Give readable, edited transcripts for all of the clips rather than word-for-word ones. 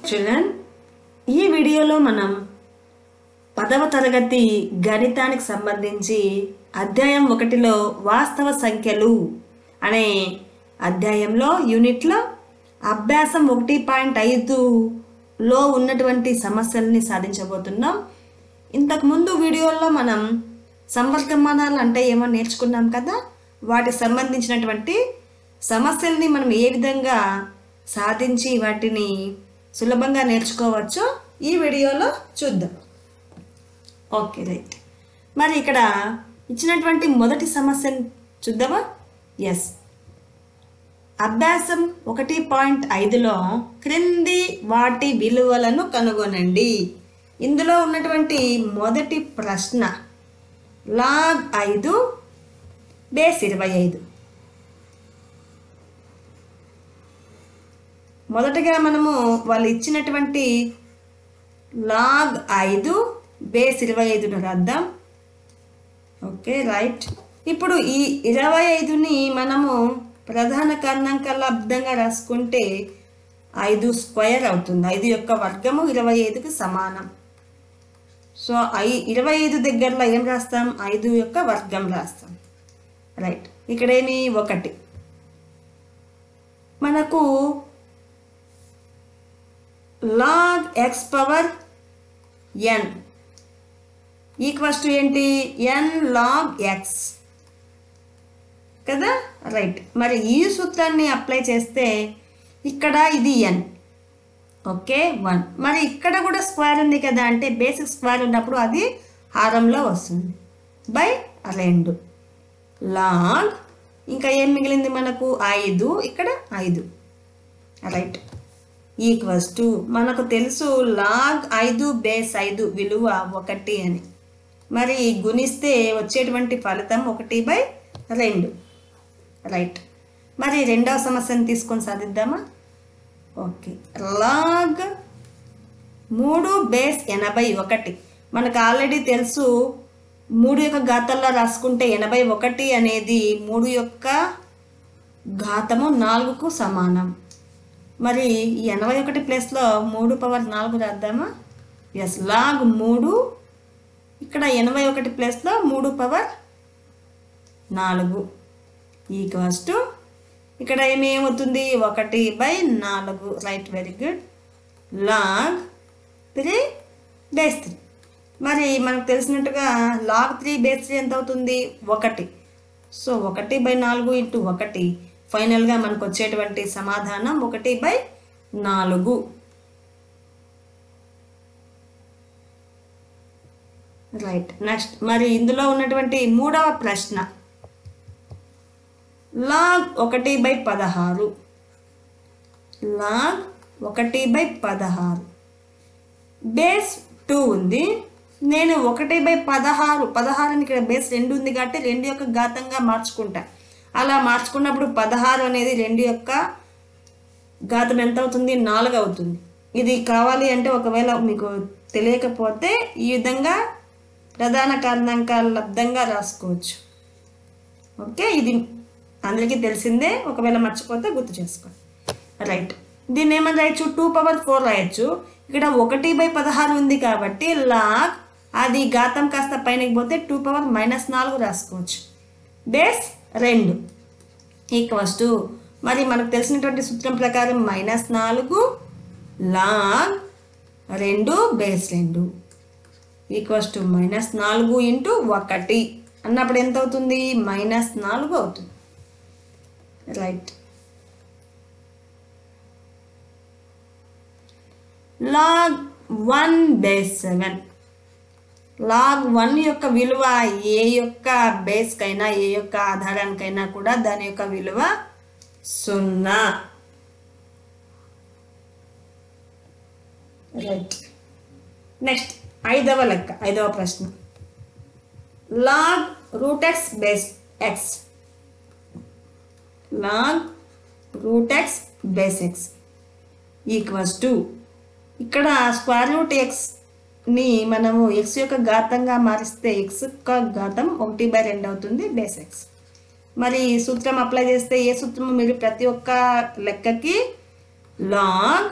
Children, ఈ వీడియోలో మనం 10వ తరగతి గణితానికి సంబంధించి అధ్యాయం 1లో వాస్తవ సంఖ్యలు అనే అధ్యాయంలో యూనిట్లో అభ్యాసం 1.5లో ఉన్నటువంటి సమస్యల్ని సాధించబోతున్నాం. ఇంతకుముందు వీడియోలో మనం సంవర్గమానాలు అంటే ఏమో నేర్చుకున్నాం కదా, వాటికి సంబంధించినటువంటి సమస్యల్ని మనం ఏ విధంగా సాధించి వాటిని సులభంగా నేర్చుకోవచ్చో ఈ వీడియోలో చూద్దాం. Okay, right. మరి ఇక్కడ ఇచ్చినటువంటి మొదటి సమస్యను చూద్దామా? ఎస్. అభ్యాసం 1.5లో క్రింది వాటి విలువలను కనుగొనండి. ఇందులో ఉన్నటువంటి మొదటి ప్రశ్న log 5 బేస్ 25. మొదటగా మనము వాళ్ళు ఇచ్చినటువంటి log 5 బేస్ 25ను రాద్దాం. Okay, right. ఇప్పుడు ఈ 25ని మనము ప్రధాన కారణాంక లబ్ధంగా రాసుకుంటే 5 స్క్వేర్ అవుతుంది. 5 యొక్క వర్గము 25కి సమానం. సో 25 దగ్గరలో ఏం రాస్తాం? 5 యొక్క వర్గం రాస్తాం. రైట్. ఇక్కడేమి 1 మనకు log x power n equals to ఏంటి? n log x కదా, రైట్. మరి ఈ సూత్రాన్ని అప్లై చేస్తే ఇక్కడ ఇది n, ఓకే, 1. మరి ఇక్కడ కూడా స్క్వేర్ ఉంది కదా, అంటే బేసిక్ స్క్వేర్ ఉన్నప్పుడు అది హారంలో వస్తుంది బై 2 log, ఇంకా ఏం మిగిలింది మనకు? 5, ఇక్కడ 5, రైట్, ఈక్వల్స్ టు మనకు తెలుసు log 5 బేస్ 5 విలువ 1 అని. మరి గుణిస్తే వచ్చేటువంటి ఫలితం 1/2, రైట్. మరి రెండవ సమస్యను తీసుకొని సాధిద్దామా? Okay, log 3 base 81. మనకు ఆల్రెడీ తెలుసు 3 యొక్క ఘాతాల్లో రాసుకుంటే 81 అనేది 3 యొక్క ఘాతము 4కు సమానం. మరి ఈ 81 ప్లేస్లో 3/4 రాద్దామా? ఎస్, log 3 ఇక్కడ 81 ప్లేస్లో 3/4 ఈక్వల్స్ టు ఇక్కడ ఏమవుతుంది? 1/4, right, very good. log 3 base 3. మరి మనకు తెలిసినట్టుగా log 3 బేస్ 3 ఎంత అవుతుంది? 1. సో 1/4 ఇంటూ 1, ఫైనల్గా మనకు వచ్చేటువంటి సమాధానం 1/4. రైట్. నెక్స్ట్ మరి ఇందులో ఉన్నటువంటి మూడవ ప్రశ్న log 1/16. log 1/16 బేస్ 2 ఉంది. నేను 1/16, 16 ఇక్కడ బేస్ 2 ఉంది కాబట్టి 2 యొక్క ఘాతంగా మార్చుకుంటా. అలా మార్చుకున్నప్పుడు 16 అనేది 2 యొక్క ఘాతం ఎంత అవుతుంది? 4 అవుతుంది. ఇది కావాలి అంటే ఒకవేళ మీకు తెలియకపోతే ఈ విధంగా ప్రధాన కారణాంకాల లబ్ధంగా రాసుకోవచ్చు. ఓకే, ఇది అందరికీ తెలిసిందే, ఒకవేళ మర్చిపోతే గుర్తు చేసుకోండి. రైట్. దీన్ని ఏమని రాయొచ్చు? 2/4 రాయొచ్చు. ఇక్కడ 1/16 ఉంది కాబట్టి log అది ఘాతం కాస్త పైనకి పోతే 2⁻−4 రాసుకోవచ్చు. బేస్ 2 ఈక్వల్స్ టు మరి మనకు తెలిసినటువంటి సూత్రం ప్రకారం -4 log 2 base 2 equals to -4 into 1 అన్నప్పుడు ఎంత అవుతుంది? -4 అవుతుంది. రైట్. log 1 base 7. log 1 యొక్క విలువ ఏ యొక్క బేస్కైనా ఏ యొక్క ఆధారానికైనా కూడా దాని యొక్క విలువ 0. రైట్. నెక్స్ట్ ఐదవ ప్రశ్న log √x base x. log √x base x equals to ఇక్కడ √x మనము x యొక్క ఘాతంగా మారిస్తే x యొక్క ఘాతం 1/2 అవుతుంది బేస్ x. మరి సూత్రం అప్లై చేస్తే ఏ సూత్రము? మీరు ప్రతి ఒక్క లెక్కకి log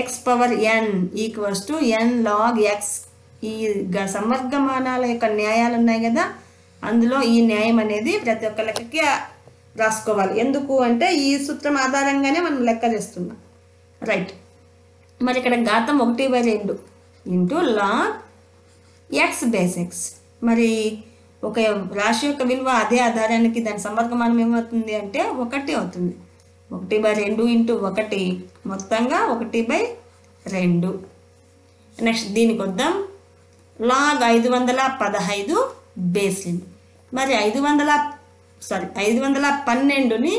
x power n equals to n log x. ఈ సమవర్గమానాల యొక్క న్యాయాలు ఉన్నాయి కదా, అందులో ఈ న్యాయం అనేది ప్రతి ఒక్క లెక్కకి రాసుకోవాలి. ఎందుకు అంటే ఈ సూత్రం ఆధారంగానే మనం లెక్క చేస్తున్నాం. రైట్. మరి ఇక్కడ ఘాతం 1/2 into log x base x. మరి ఒక రాశి యొక్క విలువ అదే ఆధారానికి దాని సమవర్గమానం ఏమవుతుంది అంటే 1 అవుతుంది. 1/2 ఇంటూ 1 మొత్తంగా 1/2. నెక్స్ట్ దీనికి వద్దాం. Log 515 base 2. మరి 512ని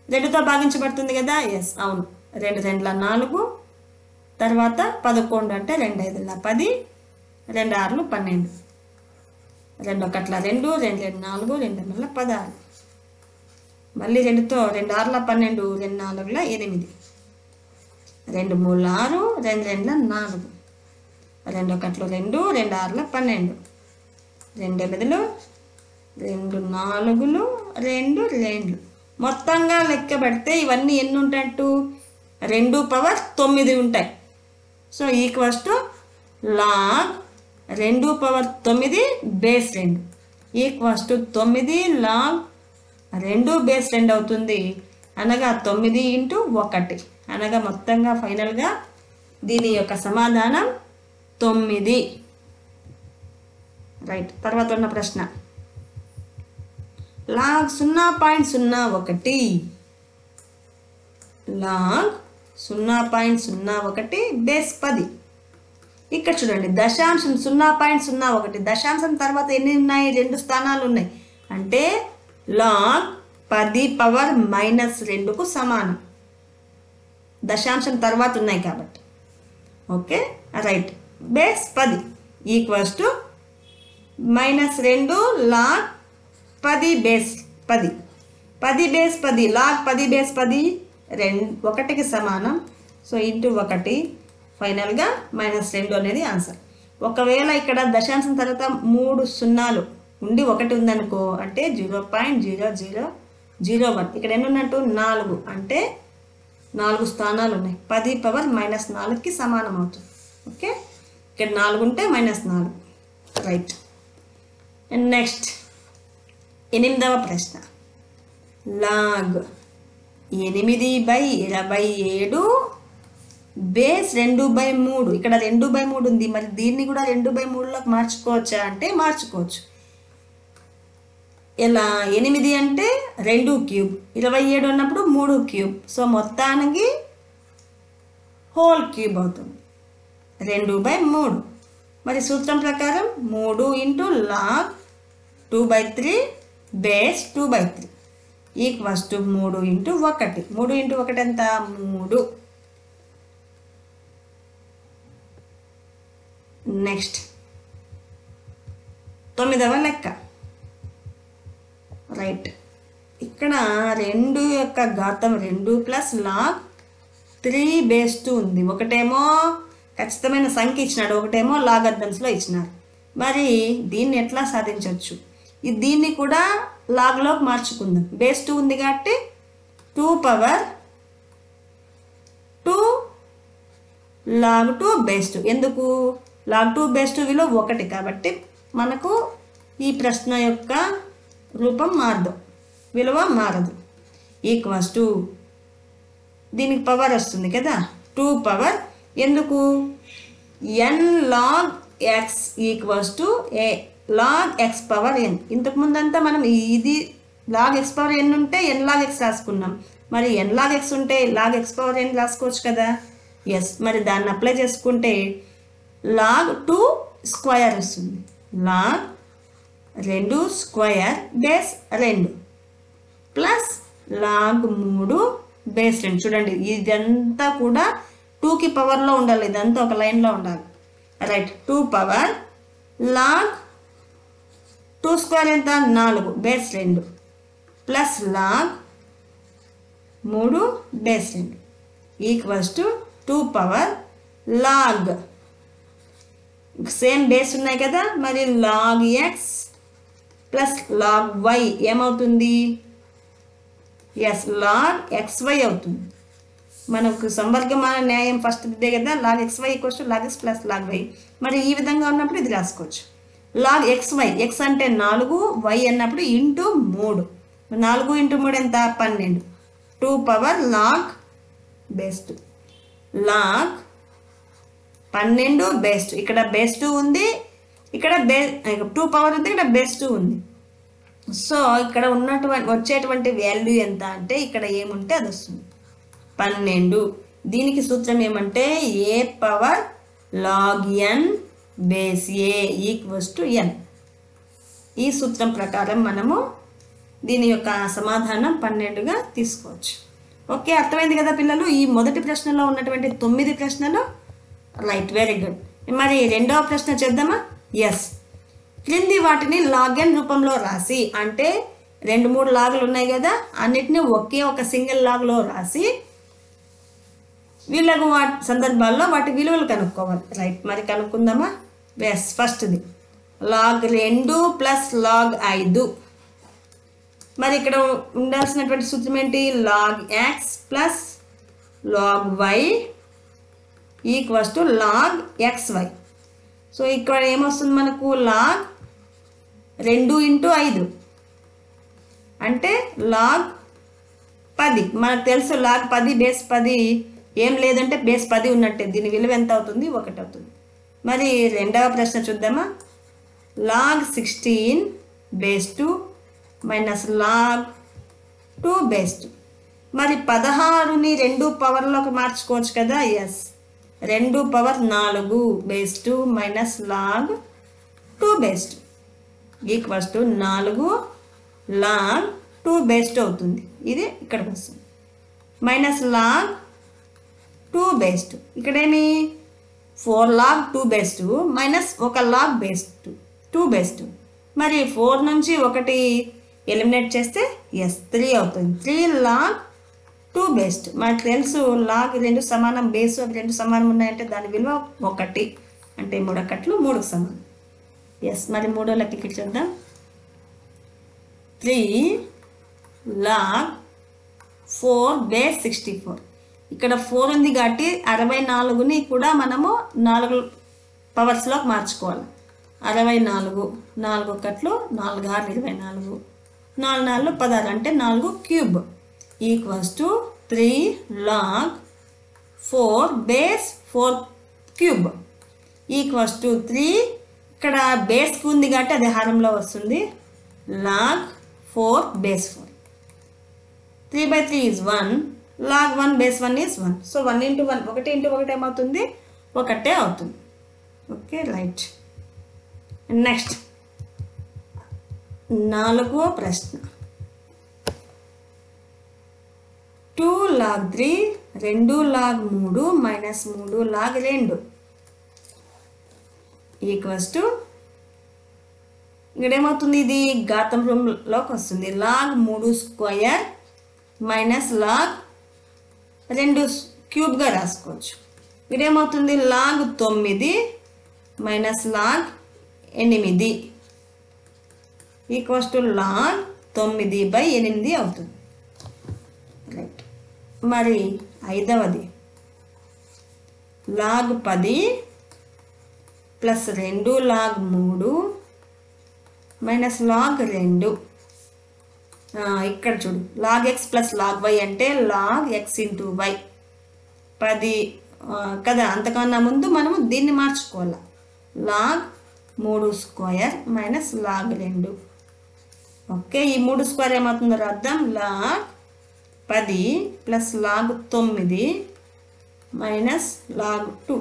2తో భాగించబడుతుంది కదా. ఎస్, అవును. 2 2 4, తర్వాత 11 అంటే 2 5 10, 2 6 12, 2 1 2, 2 2 4, 2 9 16, మళ్ళీ 2తో 2 6 12, 2 4 8, 2 3 6, 2 2 4, 2 1 2, 2 6 12, 2 8 2 4 2 2. మొత్తంగా లెక్క పెడితే ఇవన్నీ ఎన్ని ఉంటాయంటూ 2/9 ఉంటాయి. So equals to log 2/9 base 2 equals to 9 log 2 base 2 అవుతుంది. అనగా 9 ఇంటూ 1. అనగా మొత్తంగా ఫైనల్గా దీని యొక్క సమాధానం 9. రైట్. తర్వాత ఉన్న ప్రశ్న లాగ్ 0.01 లాగ్ 0.01 బేస్ 10. ఇక్కడ చూడండి, దశాంశం 0.01. దశాంశం తర్వాత ఎన్ని ఉన్నాయి? 2 స్థానాలు ఉన్నాయి. అంటే లాగ్ 10⁻−2కు సమానం. దశాంశం తర్వాత ఉన్నాయి కాబట్టి. Okay, right. Base 10 equals to -2 log 10 base 10. 10 base 10 log 10 base 10 1కి సమానం. సో ఇంటూ 1 ఫైనల్గా -2 అనేది ఆన్సర్. ఒకవేళ ఇక్కడ దశాంశం తర్వాత 3 సున్నాలు ఉండి 1 ఉందనుకో అంటే 0.0001. ఇక్కడ ఎన్ని ఉన్నట్టు 4 అంటే 4 స్థానాలు ఉన్నాయి. 10⁻−4కి సమానం అవుతుంది. ఓకే, ఇక్కడ 4 ఉంటే -4. రైట్. నెక్స్ట్ 8వ ప్రశ్న. Log 8/27 base 2/3. ఇక్కడ 2/3 ఉంది. మరి దీన్ని కూడా 2/3లోకి మార్చుకోవచ్చా అంటే మార్చుకోవచ్చు. ఇలా 8 అంటే 2 క్యూబ్, 27 అన్నప్పుడు 3 క్యూబ్. సో మొత్తానికి హోల్ క్యూబ్ అవుతుంది 2/3. మరి సూత్రం ప్రకారం 3 into log 2/3 base 2/3 equals to 3 into 1. 3 into 1 ఎంత? 3. నెక్స్ట్ 9వ లెక్క. రైట్. ఇక్కడ 2 యొక్క ఘాతం 2 ప్లస్ లాగ్ 3 బేస్ 2 ఉంది. ఒకటేమో ఖచ్చితమైన సంఖ్య ఇచ్చినాడు, ఒకటేమో లాగర్థమ్స్లో ఇచ్చినారు. మరి దీన్ని ఎట్లా సాధించవచ్చు? దీన్ని కూడా లాగ్లోకి మార్చుకుందాం. బేస్ 2 ఉంది కాబట్టి 2/2 లాగ్ 2 బేస్ 2. ఎందుకు? లాగ్ 2 బేస్ 2 విలువ 1 కాబట్టి మనకు ఈ ప్రశ్న యొక్క రూపం మారదు, విలువ మారదు. ఈక్వల్స్ టు దీనికి పవర్ వస్తుంది కదా, 2 పవర్. ఎందుకు? n log x equals to a log x power n. ఇంతకుముందంతా మనం ఇది log x పవర్ n ఉంటే n log x రాసుకున్నాం. మరి n log x ఉంటే log x పవర్ n రాసుకోవచ్చు కదా. ఎస్, మరి దాన్ని అప్లై చేసుకుంటే log 2 స్క్వేర్ వస్తుంది. log 2 square base 2 plus log 3 base 2. చూడండి, ఇదంతా కూడా 2కి పవర్లో ఉండాలి. ఇదంతా ఒక లైన్లో ఉండాలి. రైట్. 2 పవర్ log 2 స్క్వేర్ ఎంత? 4 base 2 plus log 3 base 2 equals to 2 power log same base ఉన్నాయి కదా. మరి log x plus log y ఏమవుతుంది? ఎస్, log xy అవుతుంది. మనకు సంవర్గమాన న్యాయం ఫస్ట్ ఇదే కదా, log xy = log x + log y. మరి ఈ విధంగా ఉన్నప్పుడు ఇది రాసుకోవచ్చు. log xy, x అంటే 4, y అన్నప్పుడు ఇంటూ 3. 4 × 3 ఎంత? 12. 2 power log base 2. log 12 base 2. ఇక్కడ బేస్ 2 ఉంది, ఇక్కడ 2 పవర్ ఉంది, ఇక్కడ బేస్ 2 ఉంది. సో ఇక్కడ వచ్చేటువంటి వాల్యూ ఎంత అంటే ఇక్కడ ఏముంటే అది వస్తుంది 12. దీనికి సూత్రం ఏమంటే a power log n base a = n. ఈ సూత్రం ప్రకారం మనము దీని యొక్క సమాధానం 12గా తీసుకోవచ్చు. ఓకే, అర్థమైంది కదా పిల్లలు? ఈ మొదటి ప్రశ్నలో ఉన్నటువంటి 9 ప్రశ్నలు రైట్, వెరీ గుడ్. మరి రెండవ ప్రశ్న చేద్దామా? ఎస్. క్రింది వాటిని log n రూపంలో రాసి, అంటే 2-3 లాగులు ఉన్నాయి కదా, అన్నిటినీ ఒకే ఒక సింగిల్ లాగ్లో రాసి వీళ్ళకు సందర్భాల్లో వాటి విలువలు కనుక్కోవాలి. రైట్, మరి కనుక్కుందామా? ఎస్, ఫస్ట్ది log 2 + log 5. మరి ఇక్కడ ఉండాల్సినటువంటి సూత్రం ఏంటి? log x + log y = log xy. So ఇక్కడ ఏమొస్తుంది మనకు? log 2 × 5 అంటే log 10. మనకు తెలుసు log 10 బేస్ 10 ఏం లేదంటే బేస్ 10 ఉన్నట్టే. దీని విలువ ఎంత అవుతుంది? 1 అవుతుంది. మరి రెండవ ప్రశ్న చూద్దామా? log 16 base 2 - log 2 base 2. మరి 16ని 2 పవర్లోకి మార్చుకోవచ్చు కదా? Yes, 2 power 4 base 2 - log 2 base 2 = 4 log 2 base 2 అవుతుంది. ఇది ఇక్కడికి వస్తుంది. -log 2 base 2. ఇక్కడేమి 4 log 2 base 2 - 1 log base 2 base 2. మరి 4 నుంచి 1 ఎలిమినేట్ చేస్తే ఎస్ 3 అవుతుంది. 3 log 2 బేస్ 2. మనకు తెలుసు log 2 సమానం, బేస్ 2 సమానం ఉన్నాయంటే దాని విలువ 1, అంటే 3 1 3కు సమానం. ఎస్, మరి మూడో లెక్కకి చూద్దాం. 3 log 4 బేస్ 64. ఇక్కడ 4 ఉంది కాబట్టి 64ని కూడా మనము 4 పవర్స్లోకి మార్చుకోవాలి. 64 4 1 4 6 24 4 4 16 అంటే 4 క్యూబ్ = 3 log 4 బేస్ 4 క్యూబ్ = 3. ఇక్కడ బేస్కి ఉంది కాబట్టి అది హారంలో వస్తుంది. log 4 base 4. 3/3 is 1. log 1 base 1 is 1. So 1 × 1 1 × 1 ఏమవుతుంది? 1 అవుతుంది. Okay, right. నెక్స్ట్ 4వ ప్రశ్న. 2 log 3 2 log 3 - 3 log 2 = ఇక్కడ ఏమవుతుంది? ఇది ఘాతం రూపంలోకి వస్తుంది. log 3² - log 2 క్యూబ్గా రాసుకోవచ్చు. ఇక్కడ ఏమవుతుంది? log 9 - log 8 = log 9/8 అవుతుంది. రైట్. మరి ఐదవది log 10 + 2 log 3 - log 2. ఇక్కడ చూడు, log x + log y అంటే log x × y 10 కదా. అంతకన్నా ముందు మనము దీన్ని మార్చుకోవాలి. log 3² - log 2. ఓకే, ఈ 3² ఏమవుతుందో రాద్దాం. log 10 + log 9 - log 2.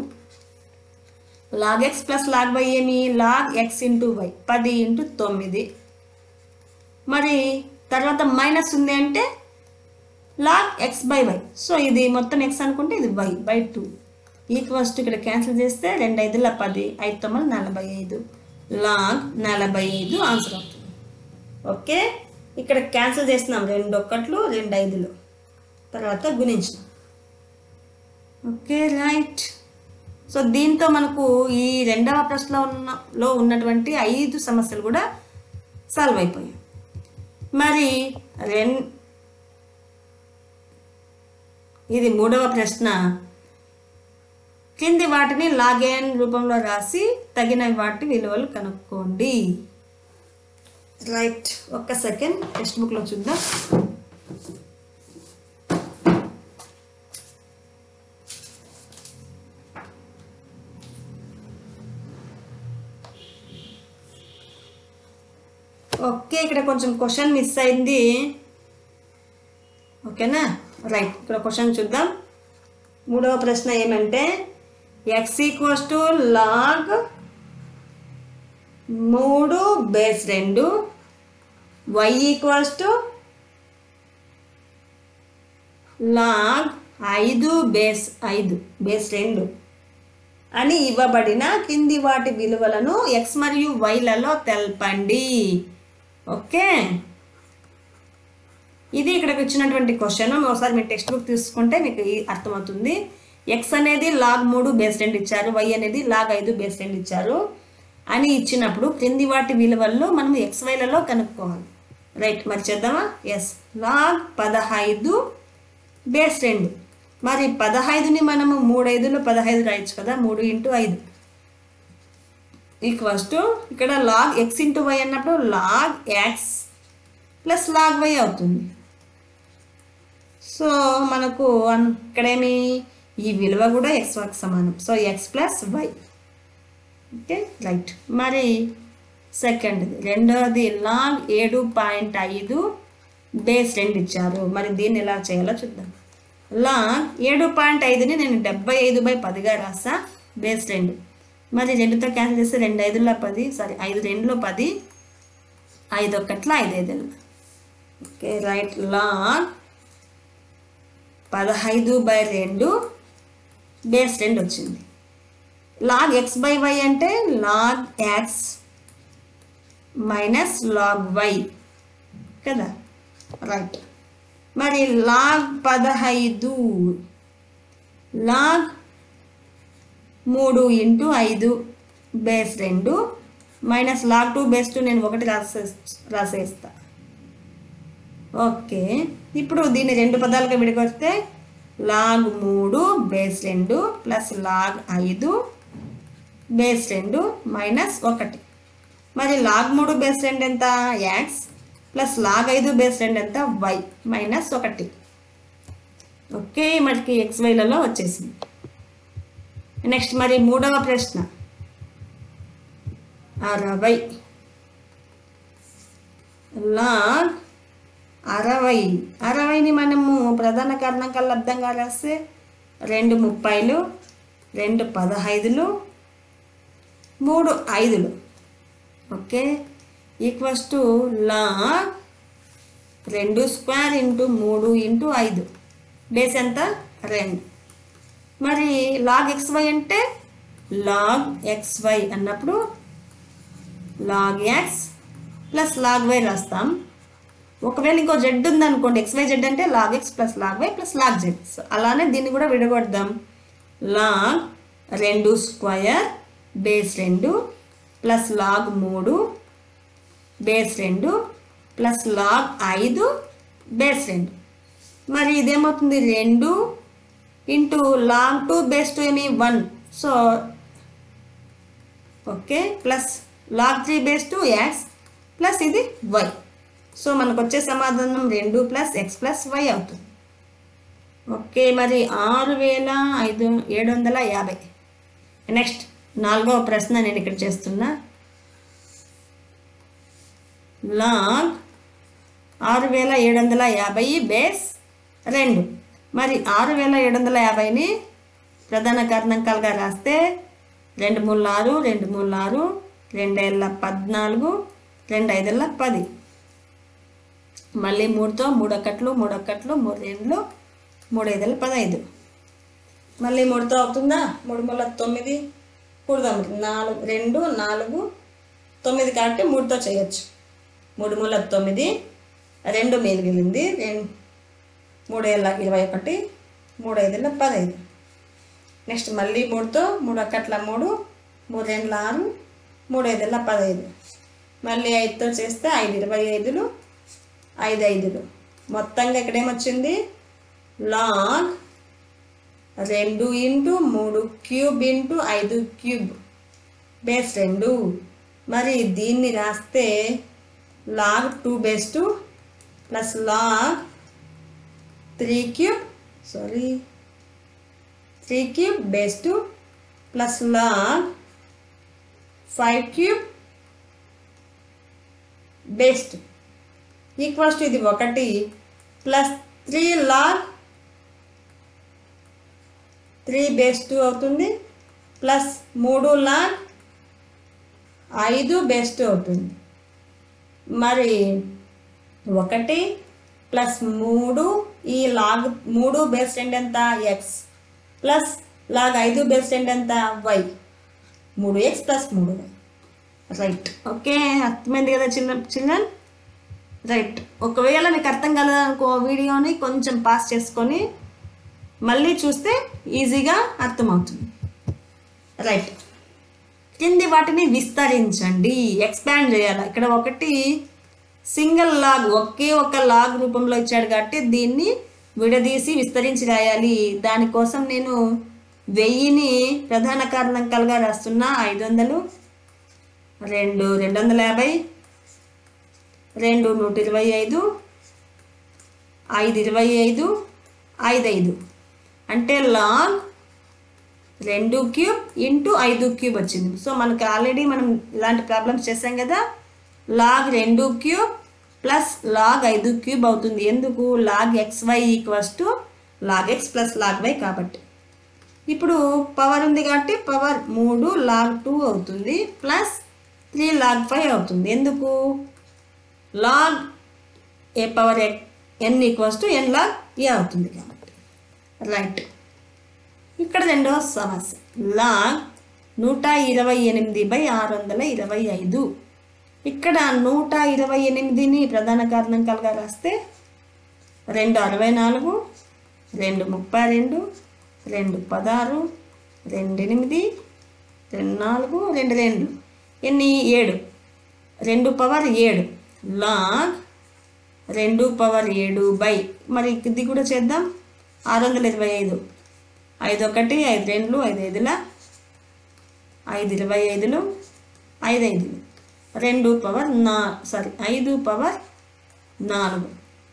log x + log y ఏమి? log x × y 10 × 9. మరి తర్వాత మైనస్ ఉంది అంటే log x/y. సో ఇది మొత్తం x అనుకుంటే ఇది y/2 = ఇక్కడ క్యాన్సిల్ చేస్తే 2 5 10 5 9 45 log 45 ఆన్సర్ అవుతుంది. ఓకే, ఇక్కడ క్యాన్సిల్ చేస్తున్నాం 2 1 2 5 తర్వాత గుణించాం. Okay, right. సో దీంతో మనకు ఈ రెండవ ప్రశ్నలో ఉన్నటువంటి 5 సమస్యలు కూడా సాల్వ్ అయిపోయాయి. మరి ఇది మూడవ ప్రశ్న. కింది వాటిని లాగేన్ రూపంలో రాసి తగిన వాటి విలువలు కనుక్కోండి. రైట్, ఒక్క సెకండ్ టెక్స్ట్ బుక్లో చూద్దాం. ఓకే, ఇక్కడ కొంచెం క్వశ్చన్ మిస్ అయింది. ఓకేనా? రైట్, ఇక్కడ క్వశ్చన్ చూద్దాం. మూడవ ప్రశ్న ఏమంటే x = log 3/2 y = log 5/2 అని ఇవ్వబడిన కింది వాటి విలువలను x మరియు yలలో తెలపండి. ఓకే, ఇది ఇక్కడ ఇచ్చినటువంటి క్వశ్చన్. ఒకసారి మీరు టెక్స్ట్ బుక్ తీసుకుంటే మీకు అర్థమవుతుంది. x అనేది log 3/2 ఇచ్చారు, y అనేది log 5/2 ఇచ్చారు అని ఇచ్చినప్పుడు క్రింది వాటి విలువల్లో మనం xyలలో కనుక్కోవాలి. రైట్, మరి చేద్దామా? Yes, log 15/2. మరి 15ని మనము 3 5లో 15 రాయొచ్చు కదా. 3 × 5 ఇక్కడ log x × y అన్నప్పుడు log x plus log y అవుతుంది. సో మనకు ఇక్కడేమి ఈ విలువ కూడా x సమానం. So x + y. Okay, right. మరి రెండవది log 7.5/2 ఇచ్చారు. మరి దీన్ని ఎలా చేయాలో చూద్దాం. log 7.5ని నేను 75/10గా రాసా, /2. మరి 2తో క్యాన్సిల్ చేస్తే 2 5లో 10, సారీ 5 2లో 10, 5 1లో 5 5. Okay, right. log 15/2 /2 వచ్చింది. log x/y అంటే log x minus log y కదా. రైట్, మరి log 15 log 3 × 5/2 మైనస్ log 2/2 నేను 1 రాసేస్తా. ఓకే, ఇప్పుడు దీన్ని 2 పదాలుగా విడగొడితే log 3/2 ప్లస్ log 5/2 మైనస్ 1. మరి log 3/2 ఎంత? x ప్లస్ log 5/2 ఎంత? y minus 1. ఓకే, మనకి xyలలో వచ్చేసింది. నెక్స్ట్ మరి మూడవ ప్రశ్న 60 log 60ని మనము ప్రధాన కారణాంకాల లబ్ధంగా రాస్తే 2 30లు, 2 15లు, 3 5లు. ఓకే, log 2² × 3 × 5 బేస్ ఎంత? 2. మరి log xy అంటే log xy అన్నప్పుడు log x plus log y రాస్తాం. ఒకవేళ ఇంకో z ఉందనుకోండి, xyz అంటే log x plus log y plus log z. అలానే దీన్ని కూడా విడగొడదాం. log 2² /2 plus log 3/2 plus log 5/2. మరి ఇదేమవుతుంది? 2 × log 2/2 ఏమి 1. So okay, plus log 3/2 x plus ఇది y. సో మనకు వచ్చే సమాధానం 2 + x + y అవుతుంది. ఓకే, మరి 6750. నెక్స్ట్ 4వ ప్రశ్న నేను ఇక్కడ చేస్తున్నా. log 6750/2. మరి 6750ని ప్రధాన కారణాంకాలుగా రాస్తే 2 3 6, 2 3 6, 2 5 14, 2 5 10. మళ్ళీ 3తో 3 1 3 1 3 2 3 5 15. మళ్ళీ 3తో అవుతుందా? 3 3 9 కూడదాం. 4 2 4 9 కాబట్టి 3తో చేయొచ్చు. 3 3 9, 2 మిగిలింది. 3 5 21, 3 5 15. నెక్స్ట్ మళ్ళీ 3తో 3 1 3, 3 2 6, 3 5 15. మళ్ళీ 5తో చేస్తే 5 25, 5 5. మొత్తంగా ఇక్కడ ఏమొచ్చింది? log 2 into 3 cube into 5 cube base 2. మరి దీన్ని రాస్తే log 2 base 2 plus log 3 cube 3 cube base 2 plus log 5 cube base 2 equals to ఇది 1 ప్లస్ 3 log 3 బేస్ 2 అవుతుంది ప్లస్ 3 log 5 బేస్ 2 అవుతుంది. మరి 1 ప్లస్ 3 ఈ log 3 బేస్ 2 ఎంత ఎక్స్ ప్లస్ log 5 బేస్ 2 ఎంత why 3x plus 3y. Right. Okay, అర్థమైంది కదా children? Right. ఒకవేళ మీకు అర్థం కాలేదనుకో వీడియోని కొంచెం పాస్ చేసుకొని మళ్ళీ చూస్తే ఈజీగా అర్థమవుతుంది. రైట్. కింది వాటిని విస్తరించండి, ఎక్స్పాండ్ చేయాలి. ఇక్కడ ఒకటి సింగిల్ లాగ్, ఒకే ఒక లాగ్ రూపంలో ఇచ్చాడు కాబట్టి దీన్ని విడదీసి విస్తరించి రాయాలి. దానికోసం నేను 1000ని ప్రధాన కారణాంకాలుగా రాస్తున్నా. 500, 2 250, 2 125, 5 25, 5 5 అంటే లాగ్ 2 క్యూబ్ ఇంటూ 5 క్యూబ్ వచ్చింది. సో మనకి ఆల్రెడీ మనం ఇలాంటి ప్రాబ్లమ్స్ చేసాం కదా. Log 2 cube plus log 5 cube అవుతుంది. ఎందుకు? Log xy equals to log x plus log y కాబట్టి. ఇప్పుడు పవర్ ఉంది కాబట్టి పవర్ 3 లాగ్ 2 అవుతుంది ప్లస్ 3 లాగ్ 5 అవుతుంది. ఎందుకు? Log a power n equals to n log a అవుతుంది కాబట్టి. రైట్. ఇక్కడ రెండవ సమస్య లాగ్ 128/625. ఇక్కడ 128ని ప్రధాన కారణాంకాలుగా రాస్తే 2 64, 2 32, 2 16, 2 8, 2 4, 2 2 ఎన్ని 7, 2 పవర్ 7 లాగ్ 2 పవర్ 7 బై మరి ఇది కూడా చేద్దాం 625. 5 1 5 2 5 5 5 25 5 5 2 పవర్ 5 పవర్ 4.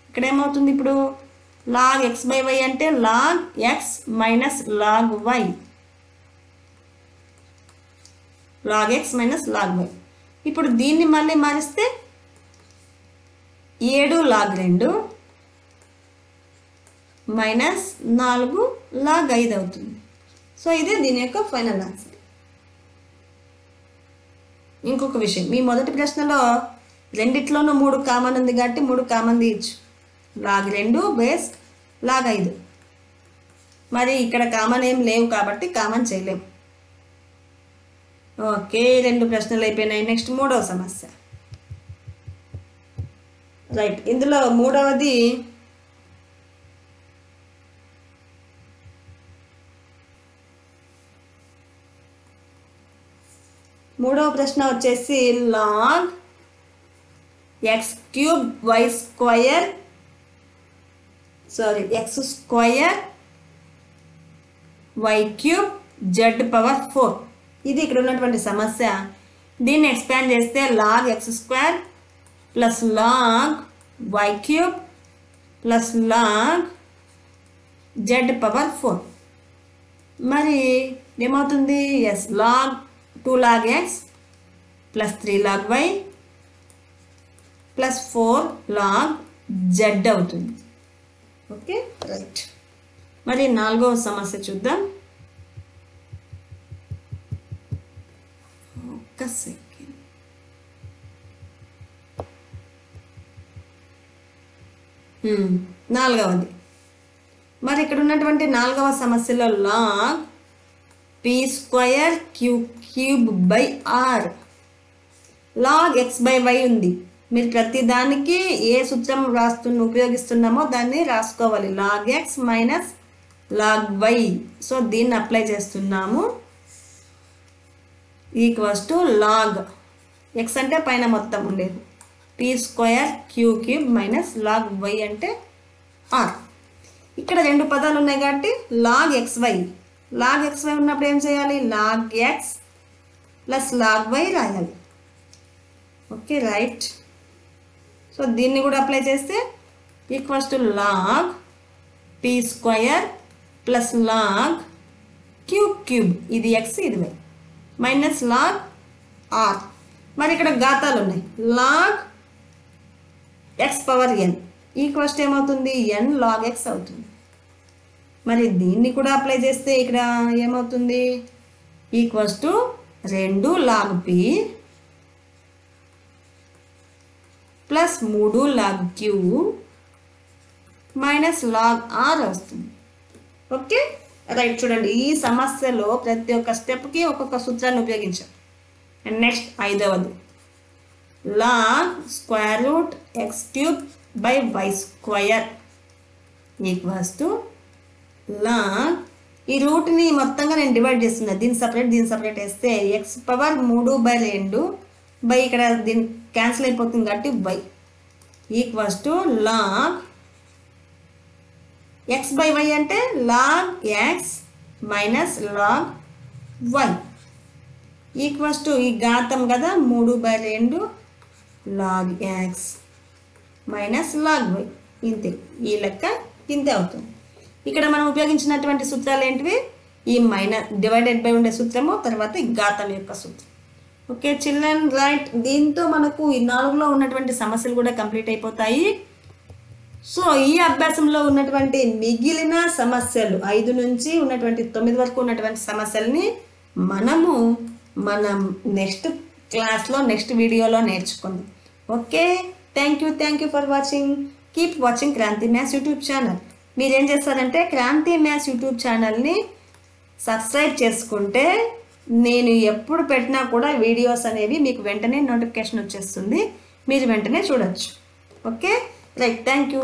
ఇక్కడ ఏమవుతుంది ఇప్పుడు? లాగ్ x బై వై అంటే log x minus log y. Log x minus log y. ఇప్పుడు దీన్ని మళ్ళీ మారిస్తే 7 లాగ్ 2 మైనస్ 4 లాగ్ 5 అవుతుంది. సో ఇదే దీని యొక్క ఫైనల్ ఆన్సర్. ఇంకొక విషయం, మీ మొదటి ప్రశ్నలో రెండిట్లోనూ 3 కామన్ ఉంది కాబట్టి 3 కామన్ తీయచ్చు. Log 2 base log 5. మరి ఇక్కడ కామన్ ఏం లేవు కాబట్టి కామన్ చేయలేము. ఓకే, 2 ప్రశ్నలు అయిపోయినాయి. నెక్స్ట్ 3వ సమస్య. రైట్. ఇందులో మూడవది మూడవ ప్రశ్న వచ్చేసి log x cube y square x square y cube z power 4. ఇది ఇక్కడ ఉన్నటువంటి సమస్య. దీన్ని ఎక్స్పాండ్ చేస్తే log x square plus log y cube plus log z power 4. మరి ఏమవుతుంది? Yes log 2 log x plus 3 log y plus 4 log z అవుతుంది. Okay, right. మరి 4వ సమస్య చూద్దాం. ఒక్క సెకండ్. నాలుగవది. మరి ఇక్కడ ఉన్నటువంటి 4వ సమస్యలో log p square cube by r log x by y ఉంది. మీరు ప్రతి దానికి ఏ సూత్రం ఉపయోగిస్తున్నామో దాన్ని రాసుకోవాలి. Log x minus log y. So దీన్ని అప్లై చేస్తున్నాము. ఈక్వల్స్ టు లాగ్ x అంటే పైన మొత్తం ఉండేది p square cube minus log y అంటే r. ఇక్కడ రెండు పదాలు ఉన్నాయి కాబట్టి లాగ్ xy. లాగ్ xy ఉన్నప్పుడు ఏం చేయాలి? Log x plus log y రాయాలి. Okay right. సో దీన్ని కూడా అప్లై చేస్తే equals to log p square plus log cube, ఇది x ఇది y, మైనస్ లాగ్ r. మరి ఇక్కడ ఘాతాలు ఉన్నాయి. Log x power n equals to ఏమవుతుంది? n లాగ్ x అవుతుంది. మరి దీన్ని కూడా అప్లై చేస్తే ఇక్కడ ఏమవుతుంది? Equals to 2 log p plus 3 log q minus log r వస్తుంది. Okay right. చూడండి, ఈ సమస్యలో ప్రతి ఒక్క స్టెప్కి ఒక్కొక్క సూత్రాన్ని ఉపయోగించాం. అండ్ నెక్స్ట్ 5వది log square root x³ by y square equals to log, ఈ రూట్ని మొత్తంగా నేను డివైడ్ చేస్తున్నా, దీన్ని సపరేట్ వేస్తే x పవర్ 3/2 బై ఇక్కడ దీన్ని క్యాన్సిల్ అయిపోతుంది కాబట్టి y equals to log x by y అంటే log x minus log y equals to ఈ ఘాతం కదా 3/2 log x minus log y. ఇంతే, ఈ లెక్క ఇంతే అవుతుంది. ఇక్కడ మనం ఉపయోగించినటువంటి సూత్రాలు ఏంటివి? ఈ మైనస్ డివైడెడ్ బై ఉండే సూత్రము, తర్వాత ఈ ఘాతం యొక్క సూత్రం. Okay children right. దీంతో మనకు ఈ 4లో ఉన్నటువంటి సమస్యలు కూడా కంప్లీట్ అయిపోతాయి. సో ఈ అభ్యాసంలో ఉన్నటువంటి మిగిలిన సమస్యలు 5 నుంచి ఉన్నటువంటి 9 వరకు ఉన్నటువంటి సమస్యల్ని మనం నెక్స్ట్ క్లాస్లో నెక్స్ట్ వీడియోలో నేర్చుకుందాం. Okay thank you for watching. Keep watching Kranti maths YouTube channel. మీరేం చేస్తారంటే క్రాంతి మ్యాథ్స్ యూట్యూబ్ ఛానల్ని సబ్స్క్రైబ్ చేసుకుంటే నేను ఎప్పుడు పెట్టినా కూడా వీడియోస్ అనేవి మీకు వెంటనే నోటిఫికేషన్ వచ్చేస్తుంది, మీరు వెంటనే చూడొచ్చు. Okay right. Thank you.